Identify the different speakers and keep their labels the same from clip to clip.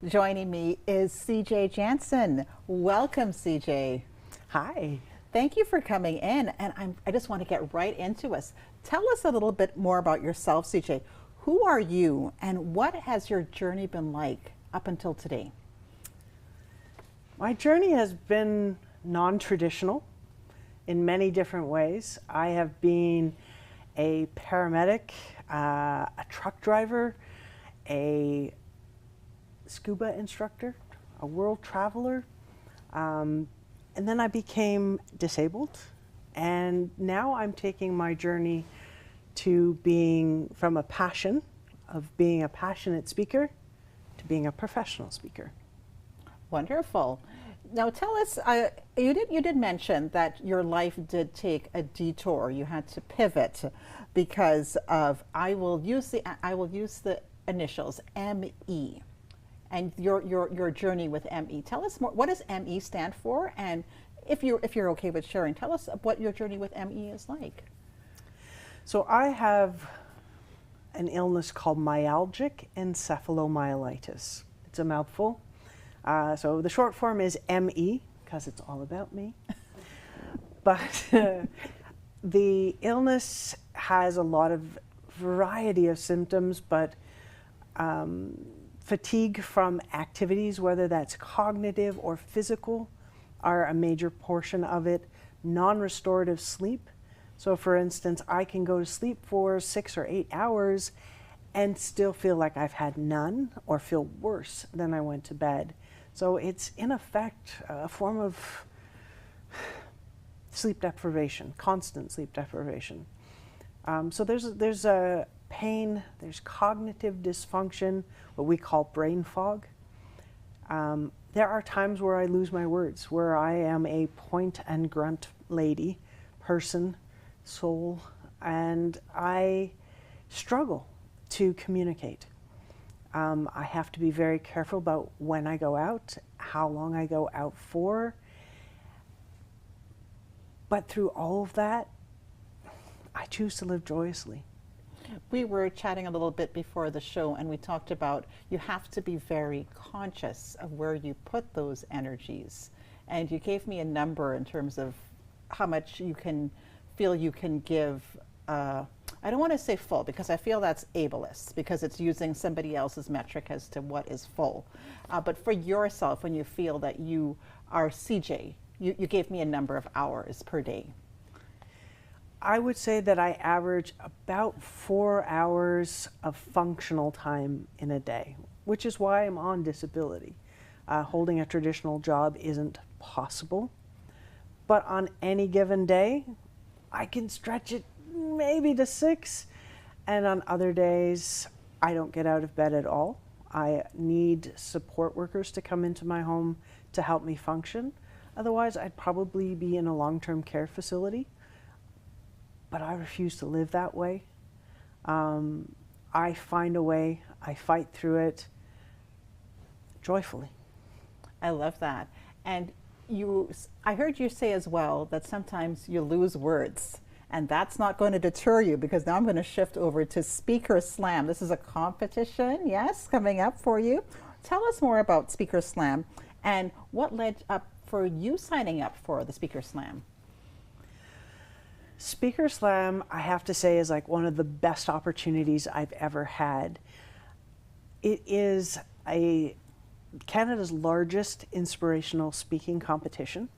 Speaker 1: Joining me is CJ Janzen. Welcome, CJ.
Speaker 2: Hi.
Speaker 1: Thank you for coming in, and I just want to get right into us. Tell us a little bit more about yourself, CJ. Who are you, and what has your journey been like up until today?
Speaker 2: My journey has been non-traditional in many different ways. I have been a paramedic, a truck driver, a scuba instructor, a world traveler, and then I became disabled, and now I'm taking my journey to being from a passion of being a passionate speaker to being a professional speaker.
Speaker 1: Wonderful. Now tell us, you did mention that your life did take a detour. You had to pivot because of I will use the initials ME. And your journey with ME. Tell us more. What does ME stand for? And if you're okay with sharing, tell us what your journey with ME is like.
Speaker 2: So I have an illness called Myalgic Encephalomyelitis. It's a mouthful. So the short form is ME because it's all about me. But the illness has a lot of variety of symptoms, but fatigue from activities, whether that's cognitive or physical, are a major portion of it. Non-restorative sleep. So for instance, I can go to sleep for 6 or 8 hours and still feel like I've had none or feel worse than I went to bed. So it's in effect a form of sleep deprivation, constant sleep deprivation. So there's a pain, there's cognitive dysfunction, what we call brain fog. There are times where I lose my words, where I am a point and grunt lady, person, soul, and I struggle to communicate. I have to be very careful about when I go out, how long I go out for. But through all of that, I choose to live joyously.
Speaker 1: We were chatting a little bit before the show, and we talked about you have to be very conscious of where you put those energies. And you gave me a number in terms of how much you can feel you can give. I don't want to say full because I feel that's ableist because it's using somebody else's metric as to what is full. But for yourself, when you feel that you are CJ, you gave me a number of hours per day.
Speaker 2: I would say that I average about 4 hours of functional time in a day, which is why I'm on disability. Holding a traditional job isn't possible, but on any given day, I can stretch it maybe to 6, and on other days, I don't get out of bed at all. I need support workers to come into my home to help me function. Otherwise, I'd probably be in a long-term care facility. But I refuse to live that way. I find a way, I fight through it joyfully.
Speaker 1: I love that. And I heard you say as well that sometimes you lose words, and that's not going to deter you because now I'm going to shift over to Speaker Slam. This is a competition, yes, coming up for you. Tell us more about Speaker Slam and what led up for you signing up for the Speaker Slam.
Speaker 2: Speaker Slam, I have to say, is like one of the best opportunities I've ever had. It is Canada's largest inspirational speaking competition.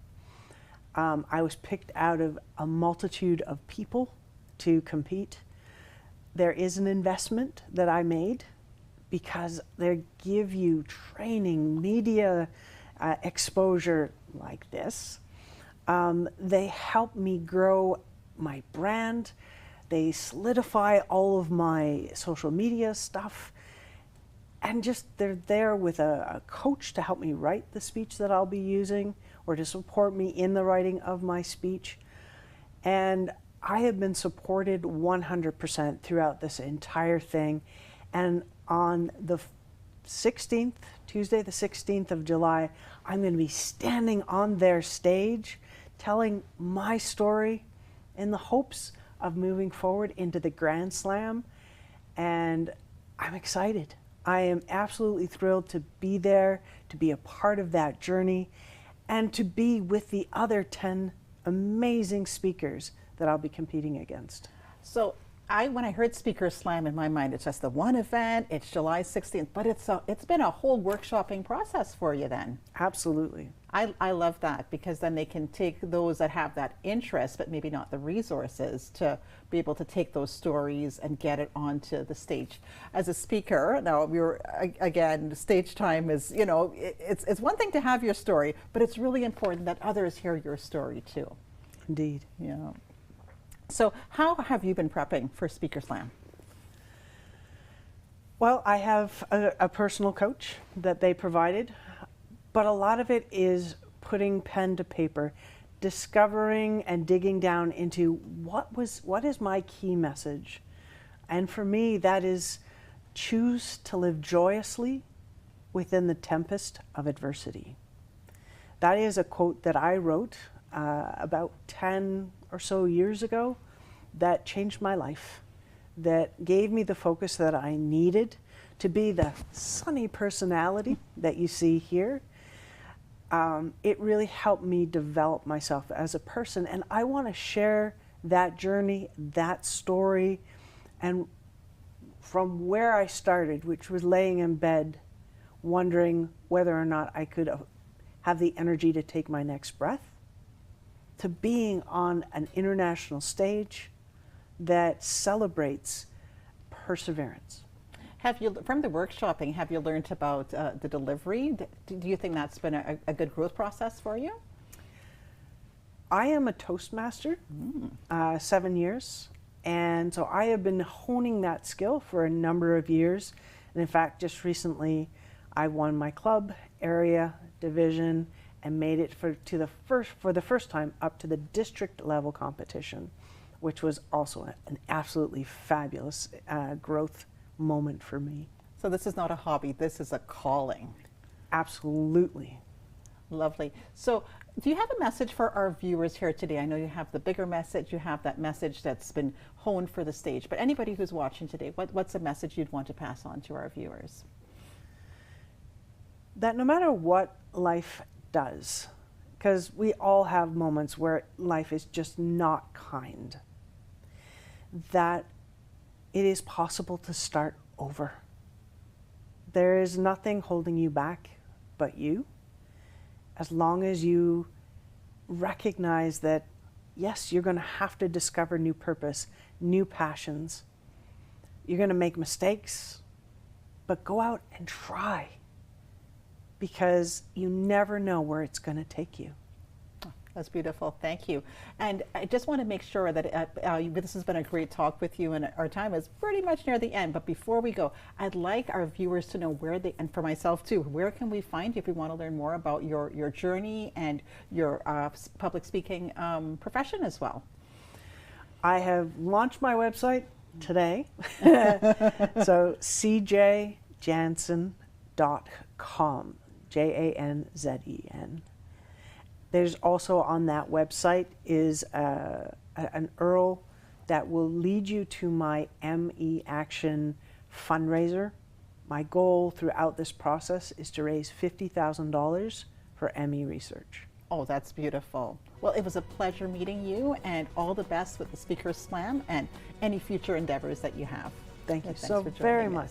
Speaker 2: I was picked out of a multitude of people to compete. There is an investment that I made because they give you training, media exposure like this. They help me grow my brand. They solidify all of my social media stuff, and just they're there with a coach to help me write the speech that I'll be using or to support me in the writing of my speech. And I have been supported 100% throughout this entire thing. And on the 16th, Tuesday the 16th of July, I'm going to be standing on their stage telling my story in the hopes of moving forward into the Grand Slam. And I'm excited. I am absolutely thrilled to be there, to be a part of that journey, and to be with the other 10 amazing speakers that I'll be competing against.
Speaker 1: So when I heard Speaker Slam, in my mind, it's just the one event, it's July 16th, but it's been a whole workshopping process for you then.
Speaker 2: Absolutely.
Speaker 1: I love that, because then they can take those that have that interest, but maybe not the resources to be able to take those stories and get it onto the stage. As a speaker, now again, stage time is, it's one thing to have your story, but it's really important that others hear your story too.
Speaker 2: Indeed.
Speaker 1: Yeah. So how have you been prepping for Speaker Slam?
Speaker 2: Well, I have a personal coach that they provided, but a lot of it is putting pen to paper, discovering and digging down into what is my key message. And for me, that is choose to live joyously within the tempest of adversity. That is a quote that I wrote about 10 or so years ago that changed my life, that gave me the focus that I needed to be the sunny personality that you see here. It really helped me develop myself as a person, and I want to share that journey, that story, and from where I started, which was laying in bed wondering whether or not I could have the energy to take my next breath, to being on an international stage that celebrates perseverance.
Speaker 1: Have you, from the workshopping, have you learned about the delivery? Do you think that's been a good growth process for you?
Speaker 2: I am a Toastmaster, 7 years, and so I have been honing that skill for a number of years. And in fact, just recently, I won my club area division and made it for the first time up to the district level competition, which was also an absolutely fabulous growth moment for me.
Speaker 1: So this is not a hobby, this is a calling.
Speaker 2: Absolutely.
Speaker 1: Lovely. So do you have a message for our viewers here today? I know you have the bigger message, you have that message that's been honed for the stage, but anybody who's watching today, what's a message you'd want to pass on to our viewers?
Speaker 2: That no matter what life does, because we all have moments where life is just not kind, that it is possible to start over. There is nothing holding you back but you, as long as you recognize that, yes, you're going to have to discover new purpose, new passions. You're going to make mistakes, but go out and try, because you never know where it's going to take you.
Speaker 1: That's beautiful. Thank you. And I just want to make sure that this has been a great talk with you, and our time is pretty much near the end. But before we go, I'd like our viewers to know where they, and for myself too, where can we find you if we want to learn more about your journey and your public speaking profession as well?
Speaker 2: I have launched my website today. So cjjanzen.com, Janzen. There's also on that website is an URL that will lead you to my ME Action fundraiser. My goal throughout this process is to raise $50,000 for ME research.
Speaker 1: Oh, that's beautiful. Well, it was a pleasure meeting you, and all the best with the Speaker Slam and any future endeavors that you have.
Speaker 2: Thank you
Speaker 1: Thanks
Speaker 2: so
Speaker 1: for joining
Speaker 2: very
Speaker 1: us.
Speaker 2: much.